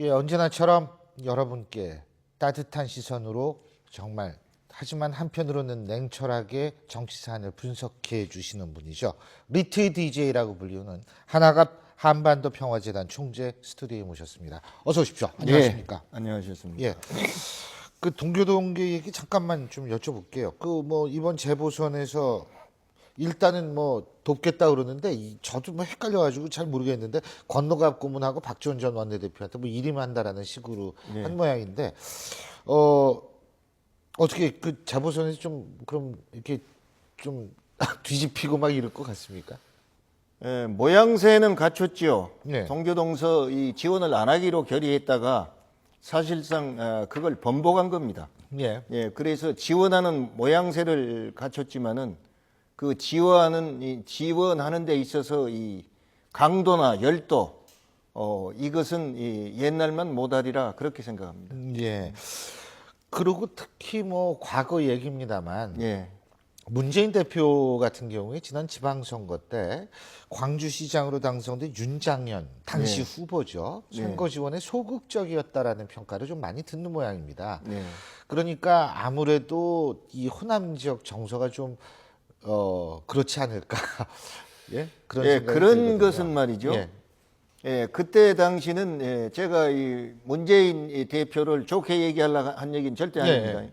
예, 언제나처럼 여러분께 따뜻한 시선으로 정말 하지만 한편으로는 냉철하게 정치 사안을 분석해 주시는 분이죠. 리트 DJ라고 불리우는 하나갑 한반도 평화재단 총재 스튜디오에 모셨습니다. 어서 오십시오. 안녕하십니까? 예, 안녕하셨습니까? 예. 그 동교동계 얘기 잠깐만 좀 여쭤볼게요. 그 뭐 이번 재보선에서 일단은 뭐 돕겠다 그러는데 저도 뭐 헷갈려가지고 잘 모르겠는데 권노갑 고문하고 박지원 전 원내대표한테 뭐 일임한다라는 식으로 네. 한 모양인데 어떻게 그 재보선에서 좀 그럼 이렇게 좀 뒤집히고 막 이럴 것 같습니까? 예, 모양새는 갖췄지요. 네. 동교동서 이 지원을 안 하기로 결의했다가 사실상 그걸 번복한 겁니다. 예. 예, 그래서 지원하는 모양새를 갖췄지만은 그 지원하는 데 있어서 이 강도나 열도 이것은 이 옛날만 못하리라 그렇게 생각합니다. 예. 그리고 특히 뭐 과거 얘기입니다만 예, 문재인 대표 같은 경우에 지난 지방선거 때 광주시장으로 당선된 윤장현 당시 후보죠. 선거 지원에 소극적이었다라는 평가를 좀 많이 듣는 모양입니다. 네. 그러니까 아무래도 이 호남 지역 정서가 좀 그렇지 않을까. 예? 그런 예, 생각이 그런 들거든요. 것은 말이죠. 예. 예, 그때 당시는 제가 이 문재인 이 대표를 좋게 얘기하려고 한 얘기는 절대 아닙니다.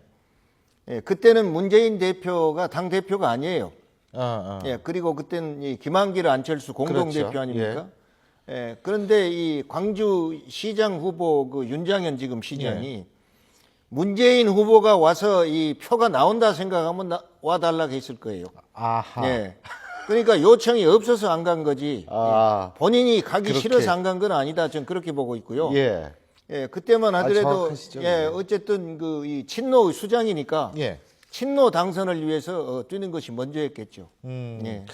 예, 그때는 문재인 대표가 당 대표가 아니에요. 예, 그리고 그때는 이 김한길 안철수 공동 대표 그렇죠. 아닙니까? 예, 그런데 이 광주 시장 후보 그 윤장현 지금 시장이 문재인 후보가 와서 이 표가 나온다 생각하면 와달라고 했을 거예요. 아하. 예. 그러니까 요청이 없어서 안 간 거지. 아. 본인이 가기 그렇게. 싫어서 안 간 건 아니다. 저는 그렇게 보고 있고요. 예. 예, 그때만 하더라도 정확하시죠. 예, 어쨌든 그 이 친노 수장이니까 예. 친노 당선을 위해서 뛰는 것이 먼저였겠죠. 예.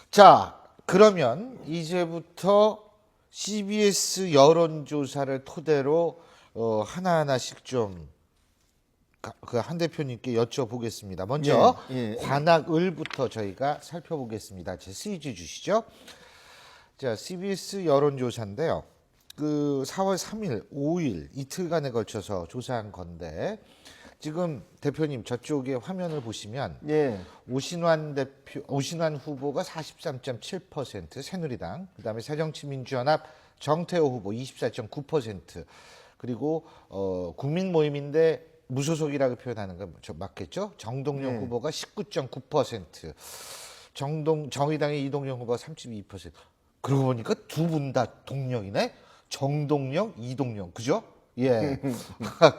자, 그러면 이제부터 CBS 여론조사를 토대로 하나하나씩 좀 그 한 대표님께 여쭤보겠습니다. 먼저 예, 예. 관악을부터 저희가 살펴보겠습니다. 제 CG 주시죠. 자, CBS 여론조사인데요. 그 4월 3일, 5일 이틀간에 걸쳐서 조사한 건데 지금 대표님 저쪽에 화면을 보시면 예. 오신환 후보가 43.7%, 새누리당, 그다음에 새정치민주연합 정태호 후보 24.9%, 그리고 국민모임인데 무소속이라고 표현하는 건 맞겠죠? 정동영 후보가 19.9%, 정의당의 이동영 후보가 32%. 그러고 보니까 두 분 다 동령이네. 정동영, 이동영, 그죠? 예.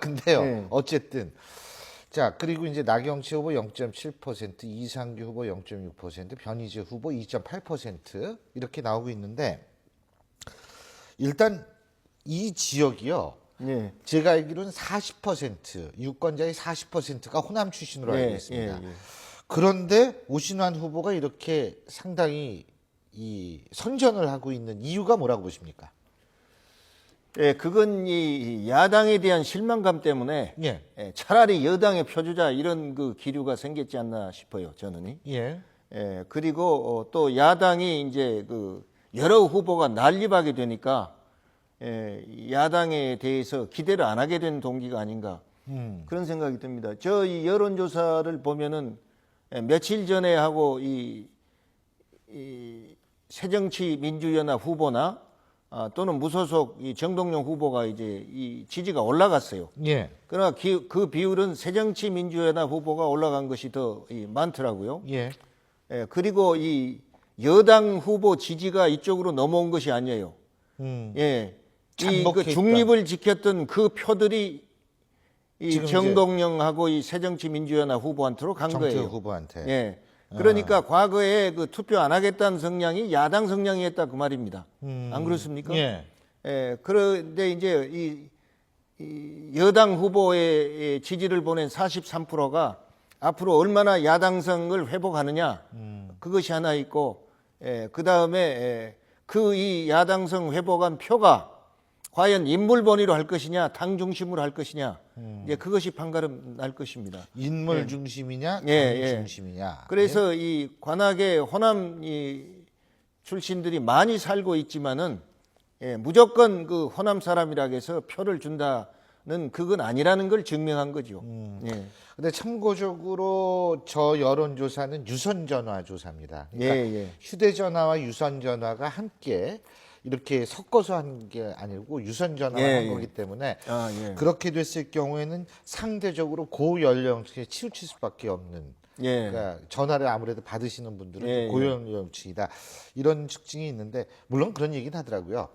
근데요, 어쨌든. 자, 그리고 이제 나경채 후보 0.7%, 이상규 후보 0.6%, 변희재 후보 2.8% 이렇게 나오고 있는데, 일단 이 지역이요. 예. 제가 알기로는 40%, 유권자의 40%가 호남 출신으로 알고 있습니다. 그런데 오신환 후보가 이렇게 상당히 이 선전을 하고 있는 이유가 뭐라고 보십니까? 예, 그건 이 야당에 대한 실망감 때문에 예. 차라리 여당의 표주자 이런 그 기류가 생겼지 않나 싶어요, 저는. 예. 예, 그리고 또 야당이 이제 그 여러 후보가 난립하게 되니까 야당에 대해서 기대를 안 하게 된 동기가 아닌가 그런 생각이 듭니다. 저 이 여론조사를 보면은 며칠 전에 하고 이 새정치민주연합 후보나 또는 무소속 이 정동영 후보가 이제 이 지지가 올라갔어요. 예. 그러나 그 비율은 새정치민주연합 후보가 올라간 것이 더 많더라고요. 예. 예, 그리고 이 여당 후보 지지가 이쪽으로 넘어온 것이 아니에요. 예, 이 그 중립을 지켰던 그 표들이 이 정동영하고 이 새정치민주연합 후보한테로 간 거예요. 정태호 후보한테. 예, 그러니까 과거에 그 투표 안 하겠다는 성향이 야당 성향이었다 그 말입니다. 안 그렇습니까? 예. 예, 그런데 이제 이 여당 후보의 지지를 보낸 43%가 앞으로 얼마나 야당성을 회복하느냐 그것이 하나 있고, 그 다음에 그 이 야당성 회복한 표가 과연 인물 본위로 할 것이냐, 당 중심으로 할 것이냐, 이제 그것이 판가름 날 것입니다. 인물 중심이냐, 당 중심이냐. 그래서 이 관악에 호남 이 출신들이 많이 살고 있지만은 무조건 그 호남 사람이라고 해서 표를 준다는 그건 아니라는 걸 증명한 거죠. 예. 근데 참고적으로 저 여론조사는 유선전화 조사입니다. 그러니까 예. 휴대전화와 유선전화가 함께 이렇게 섞어서 한 게 아니고 유선전화만 한 거기 때문에 그렇게 됐을 경우에는 상대적으로 고연령층에 치우칠 수밖에 없는 그러니까 전화를 아무래도 받으시는 분들은 고연령층이다 이런 특징이 있는데 물론 그런 얘기는 하더라고요.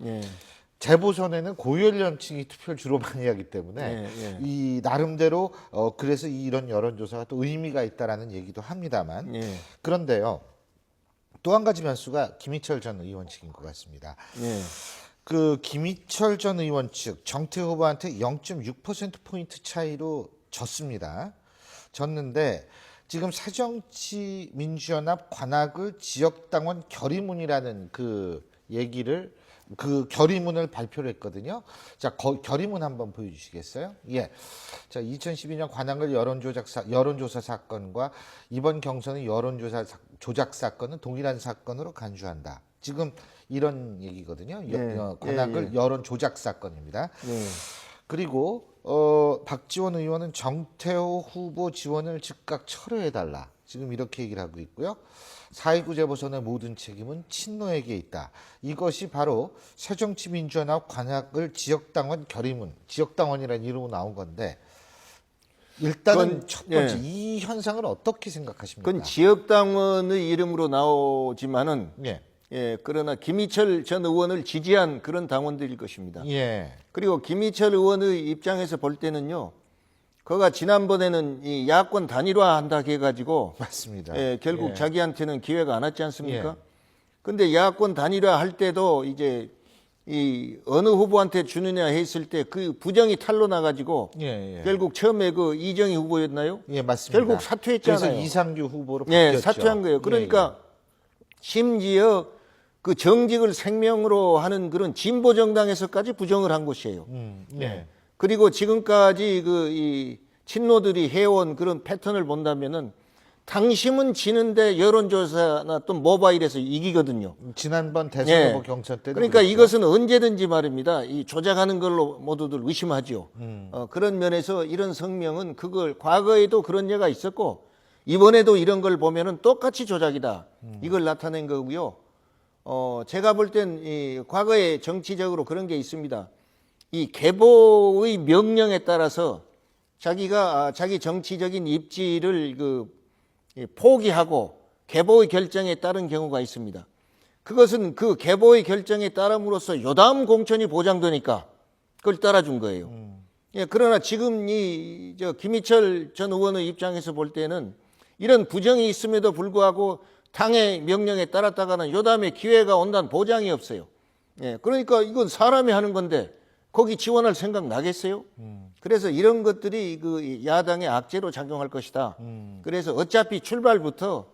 재보선에는 고연령층이 투표를 주로 많이 하기 때문에 이 나름대로 그래서 이런 여론조사가 또 의미가 있다라는 얘기도 합니다만 그런데요. 또 한 가지 변수가 김희철 전 의원 측인 것 같습니다. 그 김희철 전 의원 측 정태 후보한테 0.6%포인트 차이로 졌습니다. 졌는데 지금 새정치민주연합 관악을 지역당원 결의문이라는 그 얘기를 그 결의문을 발표를 했거든요. 자, 결의문 한번 보여주시겠어요? 예. 자, 2012년 관악을 여론조사 사건과 이번 경선의 여론조사 조작 사건은 동일한 사건으로 간주한다. 지금 이런 얘기거든요. 관악을 여론 조작 사건입니다. 그리고 박지원 의원은 정태호 후보 지원을 즉각 철회해달라. 지금 이렇게 얘기를 하고 있고요. 4.29 재보선의 모든 책임은 친노에게 있다. 이것이 바로 새정치민주연합 관악을 지역당원 결의문, 지역당원이라는 이름으로 나온 건데 일단은 첫 번째 이 현상을 어떻게 생각하십니까? 그건 지역당원의 이름으로 나오지만은 그러나 김희철 전 의원을 지지한 그런 당원들일 것입니다. 그리고 김희철 의원의 입장에서 볼 때는요. 그가 지난번에는 이 야권 단일화한다 해가지고 맞습니다. 결국 자기한테는 기회가 안 왔지 않습니까? 근데 야권 단일화 할 때도 이제 이 어느 후보한테 주느냐 했을 때 그 부정이 탄로 나가지고 결국 처음에 그 이정희 후보였나요? 맞습니다. 결국 사퇴했잖아요. 그래서 이상규 후보로 바뀌었죠. 사퇴한 거예요. 그러니까 심지어 그 정직을 생명으로 하는 그런 진보 정당에서까지 부정을 한 것이에요. 그리고 지금까지 이 친노들이 해온 그런 패턴을 본다면은 당심은 지는데 여론조사나 또 모바일에서 이기거든요. 지난번 대선 후보 경선 때도 그러니까 그랬죠. 이것은 언제든지 말입니다. 이 조작하는 걸로 모두들 의심하죠. 그런 면에서 이런 성명은 그걸 과거에도 그런 예가 있었고 이번에도 이런 걸 보면은 똑같이 조작이다. 이걸 나타낸 거고요. 제가 볼 땐 이 과거에 정치적으로 그런 게 있습니다. 이 계보의 명령에 따라서 자기가 자기 정치적인 입지를 포기하고 계보의 결정에 따른 경우가 있습니다. 그것은 그 계보의 결정에 따름으로써 요다음 공천이 보장되니까 그걸 따라준 거예요. 그러나 지금 김희철 전 의원의 입장에서 볼 때는 이런 부정이 있음에도 불구하고 당의 명령에 따랐다가는 요다음에 기회가 온다는 보장이 없어요. 그러니까 이건 사람이 하는 건데 거기 지원할 생각 나겠어요? 그래서 이런 것들이 그 야당의 악재로 작용할 것이다. 그래서 어차피 출발부터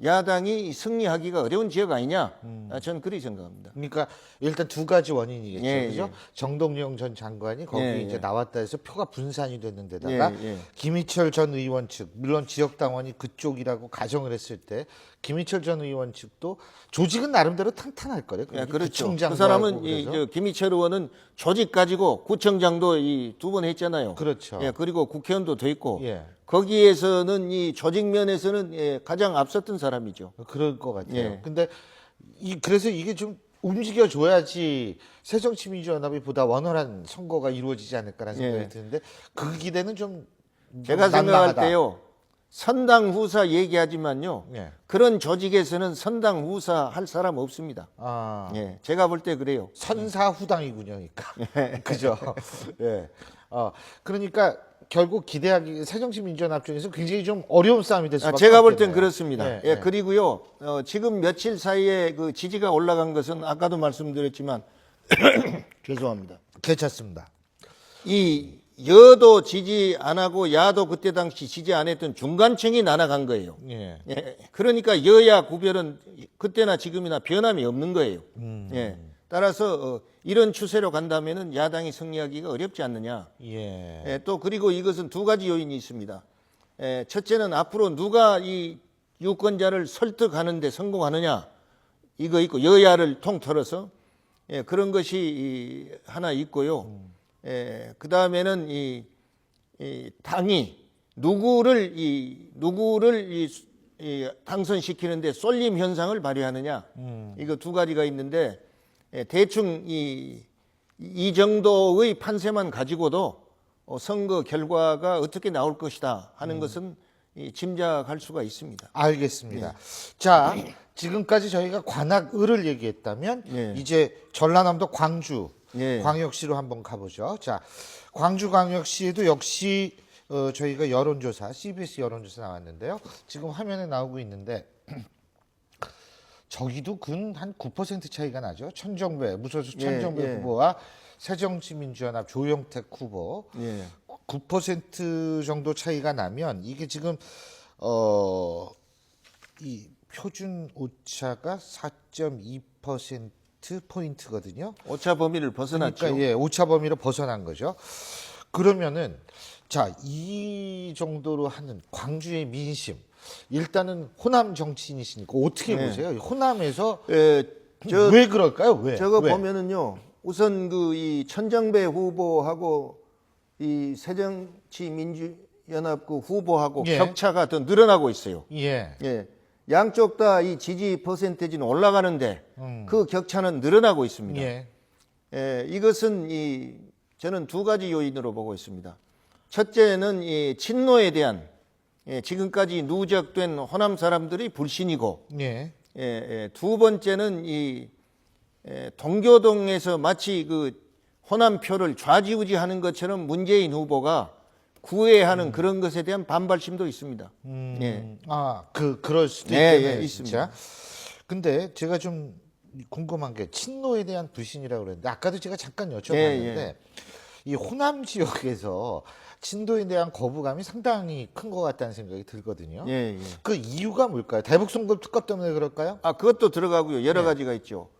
야당이 승리하기가 어려운 지역 아니냐? 저는 그렇게 생각합니다. 그러니까 일단 두 가지 원인이겠죠. 그죠? 정동영 전 장관이 거기 이제 나왔다 해서 표가 분산이 됐는데다가 김희철 전 의원 측, 물론 지역 당원이 그쪽이라고 가정을 했을 때 김희철 전 의원 측도 조직은 나름대로 탄탄할 거예요. 그렇죠. 그 사람은 김희철 의원은 조직 가지고 구청장도 두 번 했잖아요. 그렇죠. 그리고 국회의원도 됐고 거기에서는 이 조직 면에서는 가장 앞섰던 사람이죠. 그럴 것 같아요. 근데 그래서 이게 좀 움직여줘야지 새정치민주연합이 보다 원활한 선거가 이루어지지 않을까라는 생각이 드는데 그 기대는 좀 제가 생각할 때요. 선당 후사 얘기하지만요. 그런 조직에서는 선당 후사 할 사람 없습니다. 제가 볼 때 그래요. 선사후당이군요. 그러니까. 그죠? 그러니까 결국 기대하기 새정치민주연합 중에서 굉장히 좀 어려운 싸움이 될 수밖에 없겠네요. 제가 볼 땐 그렇습니다. 그리고요. 지금 며칠 사이에 그 지지가 올라간 것은 아까도 말씀드렸지만 죄송합니다. 괜찮습니다. 이 여도 지지 안 하고 야도 그때 당시 지지 안 했던 중간층이 날아간 거예요. 그러니까 여야 구별은 그때나 지금이나 변함이 없는 거예요. 따라서 이런 추세로 간다면은 야당이 승리하기가 어렵지 않느냐. 또 그리고 이것은 두 가지 요인이 있습니다. 첫째는 앞으로 누가 이 유권자를 설득하는 데 성공하느냐 이거 있고 여야를 통틀어서 예, 그런 것이 하나 있고요. 그 다음에는 이 당이 누구를 당선시키는데 쏠림 현상을 발휘하느냐, 이거 두 가지가 있는데, 대충 이 정도의 판세만 가지고도 선거 결과가 어떻게 나올 것이다 하는 것은 짐작할 수가 있습니다. 알겠습니다. 자, 지금까지 저희가 관악을을 얘기했다면 예. 이제 전라남도 광주 예. 광역시로 한번 가보죠. 자, 광주광역시에도 역시 저희가 여론조사, CBS 여론조사 나왔는데요. 지금 화면에 나오고 있는데 저기도 근 한 9% 차이가 나죠. 천정배, 무소속 천정배 예. 후보와 새정치민주연합 조영택 후보 예. 9% 정도 차이가 나면 이게 지금 이 표준 오차가 4.2% 포인트거든요. 오차 범위를 벗어났죠. 그러니까 예, 오차 범위로 벗어난 거죠. 그러면은 자, 이 정도로 하는 광주의 민심, 일단은 호남 정치인이시니까 어떻게 네. 보세요? 호남에서 저 왜 그럴까요? 왜? 저거 왜? 보면은요. 우선 그 이 천정배 후보하고 이 새정치민주연합 그 후보하고 예. 격차가 더 늘어나고 있어요. 예. 예. 양쪽 다 이 지지 퍼센테이지는 올라가는데 그 격차는 늘어나고 있습니다. 예. 이것은 저는 두 가지 요인으로 보고 있습니다. 첫째는 이 친노에 대한 지금까지 누적된 호남 사람들이 불신이고, 예. 두 번째는 동교동에서 마치 그 호남 표를 좌지우지하는 것처럼 문재인 후보가 구애하는 그런 것에 대한 반발심도 있습니다. 예. 아, 그럴 수도 예, 있겠네요. 예, 진짜. 근데 제가 좀 궁금한 게 친노에 대한 불신이라고 그랬는데 아까도 제가 잠깐 여쭤봤는데 예. 이 호남 지역에서 친노에 대한 거부감이 상당히 큰 것 같다는 생각이 들거든요. 예, 예. 그 이유가 뭘까요? 대북송금 특검 때문에 그럴까요? 아, 그것도 들어가고요. 여러 가지가 있죠.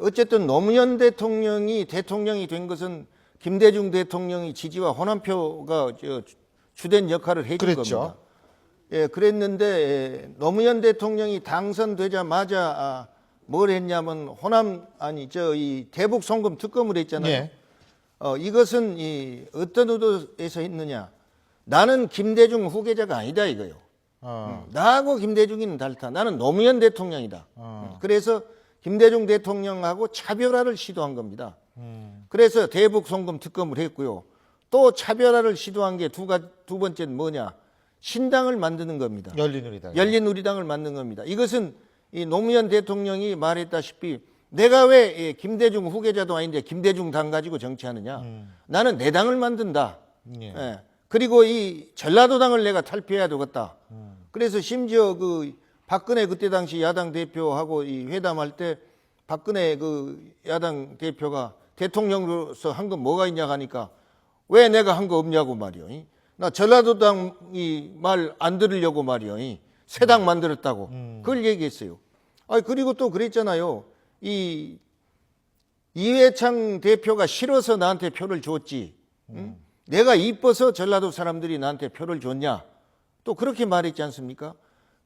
어쨌든 노무현 대통령이 된 것은 김대중 대통령이 지지와 호남표가 주된 역할을 해준 그랬죠. 겁니다. 그랬는데 노무현 대통령이 당선되자마자 뭘 했냐면 이 대북 송금 특검을 했잖아요. 예. 이것은 어떤 의도에서 했느냐? 나는 김대중 후계자가 아니다 이거요. 나하고 김대중이는 다르다. 나는 노무현 대통령이다. 그래서 김대중 대통령하고 차별화를 시도한 겁니다. 그래서 대북 송금 특검을 했고요. 또 차별화를 시도한 게 두 번째는 뭐냐? 신당을 만드는 겁니다. 열린우리당. 열린우리당을 만든 겁니다. 이것은 이 노무현 대통령이 말했다시피 내가 왜 김대중 후계자도 아닌데 김대중 당 가지고 정치하느냐? 나는 내 당을 만든다. 예. 그리고 이 전라도당을 내가 탈피해야 되겠다. 그래서 심지어 그 박근혜 그때 당시 야당 대표하고 이 회담할 때 박근혜 그 야당 대표가 대통령으로서 한 건 뭐가 있냐 하니까 왜 내가 한 거 없냐고 말이요. 나 전라도당이 말 안 들으려고 말이요. 새 당 만들었다고. 그걸 얘기했어요. 그리고 또 그랬잖아요. 이회창 대표가 싫어서 나한테 표를 줬지. 내가 이뻐서 전라도 사람들이 나한테 표를 줬냐. 또 그렇게 말했지 않습니까?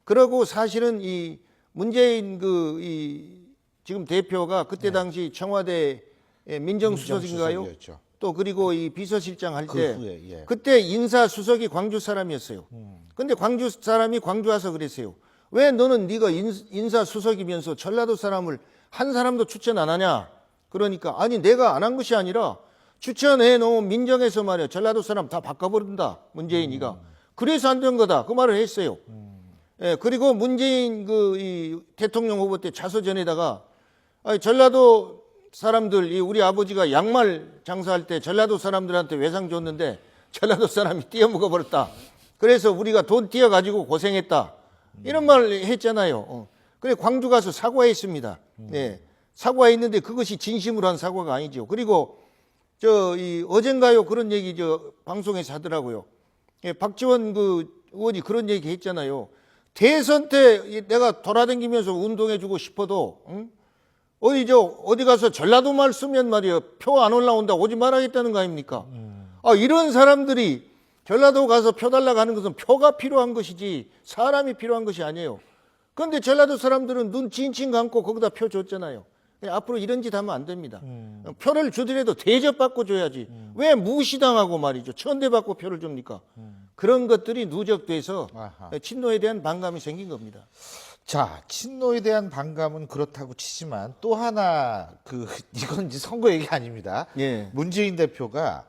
그러고 사실은 이 문재인 지금 대표가 그때 당시 청와대 민정수석인가요? 민정수석이었죠. 또 그리고 이 비서실장 할 그 때 후에, 예. 그때 인사수석이 광주 사람이었어요. 근데 광주 사람이 광주 와서 그랬어요. 왜 너는 네가 인사수석이면서 전라도 사람을 한 사람도 추천 안 하냐? 그러니까 아니 내가 안 한 것이 아니라 추천해 놓은 민정에서 말이야 전라도 사람 다 바꿔버린다 문재인이가. 그래서 안 된 거다 그 말을 했어요. 그리고 문재인 이 대통령 후보 때 자서전에다가 전라도 사람들 우리 아버지가 양말 장사할 때 전라도 사람들한테 외상 줬는데 전라도 사람이 띄어먹어 버렸다. 그래서 우리가 돈 띄어가지고 고생했다. 이런 말 했잖아요. 그래 광주 가서 사과했습니다. 사과했는데 그것이 진심으로 한 사과가 아니죠. 그리고 어젠가요 그런 얘기 방송에서 하더라고요. 박지원 의원이 그런 얘기 했잖아요. 대선 때 내가 돌아다니면서 운동해주고 싶어도 어디 가서 전라도 말 쓰면 말이에요. 표 안 올라온다 오지 말아야겠다는 거 아닙니까? 이런 사람들이 전라도 가서 표 달라고 하는 것은 표가 필요한 것이지 사람이 필요한 것이 아니에요. 그런데 전라도 사람들은 눈 칭칭 감고 거기다 표 줬잖아요. 앞으로 이런 짓 하면 안 됩니다. 표를 주더라도 대접받고 줘야지. 왜 무시당하고 말이죠. 천대받고 표를 줍니까? 그런 것들이 누적돼서 아하. 친노에 대한 반감이 생긴 겁니다. 자, 친노에 대한 반감은 그렇다고 치지만 또 하나 이건 이제 선거 얘기 아닙니다. 예. 문재인 대표가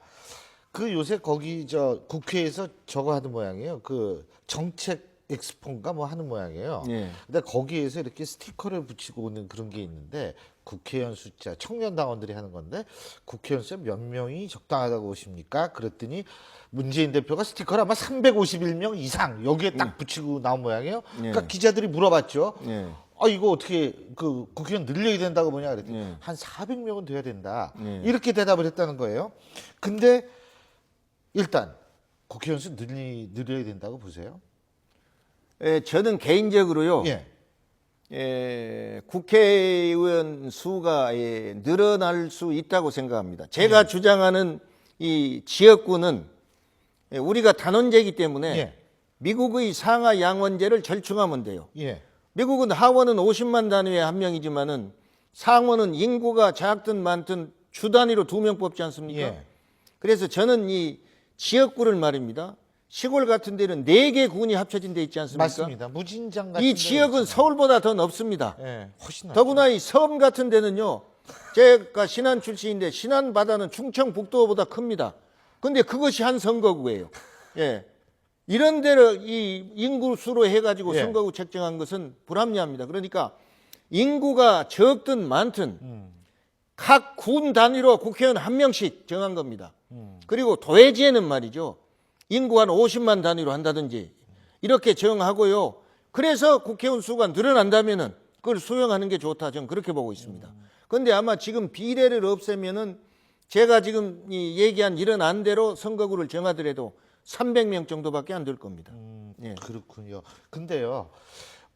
그 요새 거기 저 국회에서 저거 하는 모양이에요. 그 정책 엑스포인가 뭐 하는 모양이에요. 예. 근데 거기에서 이렇게 스티커를 붙이고 오는 그런 게 있는데 국회의원 숫자 청년 당원들이 하는 건데 국회의원 숫자 몇 명이 적당하다고 보십니까? 그랬더니 문재인 대표가 스티커를 아마 351명 이상 여기에 딱 붙이고 나온 모양이에요. 그러니까 기자들이 물어봤죠. 예. 아 이거 어떻게 그 국회의원 늘려야 된다고 보냐 그랬더니 예. 한 400명은 돼야 된다. 예. 이렇게 대답을 했다는 거예요. 근데 일단 국회의원 수 늘려야 된다고 보세요. 저는 개인적으로요. 예. 국회의원 수가 늘어날 수 있다고 생각합니다. 제가 주장하는 이 지역구는 우리가 단원제이기 때문에 예. 미국의 상하 양원제를 절충하면 돼요. 예. 미국은 하원은 50만 단위에 한 명이지만은 상원은 인구가 작든 많든 주 단위로 2명 뽑지 않습니까? 예. 그래서 저는 이 지역구를 말입니다. 시골 같은 데는 4개 군이 합쳐진 데 있지 않습니까? 맞습니다. 무진장 같은 이 지역은 서울보다 더 넓습니다. 예, 훨씬 낫죠. 더구나 이 섬 같은 데는요. 제가 신안 출신인데 신안 바다는 충청북도보다 큽니다. 근데 그것이 한 선거구예요. 예. 이런 데를 이 인구수로 해가지고 예. 선거구 책정한 것은 불합리합니다. 그러니까 인구가 적든 많든 각 군 단위로 국회의원 한 명씩 정한 겁니다. 그리고 도회지에는 말이죠. 인구 한 50만 단위로 한다든지 이렇게 정하고요. 그래서 국회의원 수가 늘어난다면은 그걸 수용하는 게 좋다. 저는 그렇게 보고 있습니다. 그런데 아마 지금 비례를 없애면은 제가 지금 이 얘기한 이런 안대로 선거구를 정하더라도 300명 정도밖에 안 될 겁니다. 예. 그렇군요. 근데요,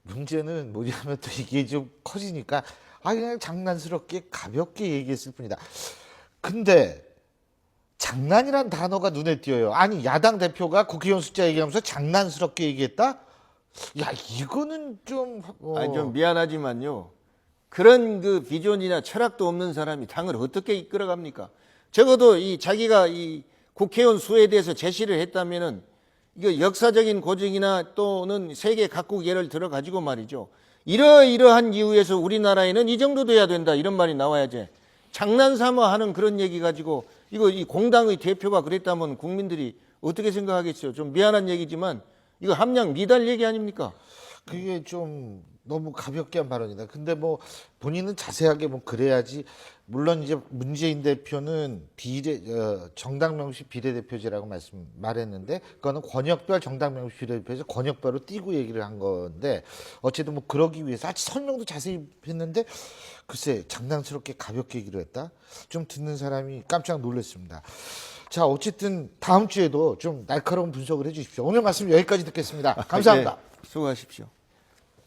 문제는 뭐냐면 또 이게 좀 커지니까 그냥 장난스럽게 가볍게 얘기했을 뿐이다. 근데 장난이란 단어가 눈에 띄어요. 아니 야당 대표가 국회의원 숫자 얘기하면서 장난스럽게 얘기했다? 야 이거는 좀 아니 좀 미안하지만요. 그런 그 비전이나 철학도 없는 사람이 당을 어떻게 이끌어갑니까? 적어도 이 자기가 이 국회의원 수에 대해서 제시를 했다면은 이거 역사적인 고증이나 또는 세계 각국 예를 들어 가지고 말이죠. 이러이러한 이유에서 우리나라에는 이 정도 돼야 된다 이런 말이 나와야지. 장난삼아 하는 그런 얘기 가지고 이거 이 공당의 대표가 그랬다면 국민들이 어떻게 생각하겠어요? 좀 미안한 얘기지만 이거 함량 미달 얘기 아닙니까? 그게 좀 너무 가볍게 한 발언이다. 근데 뭐 본인은 자세하게 뭐 그래야지. 물론 이제 문재인 대표는 정당 명시 비례대표제라고 말했는데 그거는 권역별 정당 명시 비례대표제 권역별로 띄고 얘기를 한 건데 어쨌든 뭐 그러기 위해서 아직 설명도 자세히 했는데 글쎄 장난스럽게 가볍게 얘기를 했다. 좀 듣는 사람이 깜짝 놀랐습니다. 자 어쨌든 다음 주에도 좀 날카로운 분석을 해주십시오. 오늘 말씀 여기까지 듣겠습니다. 감사합니다. 네, 수고하십시오.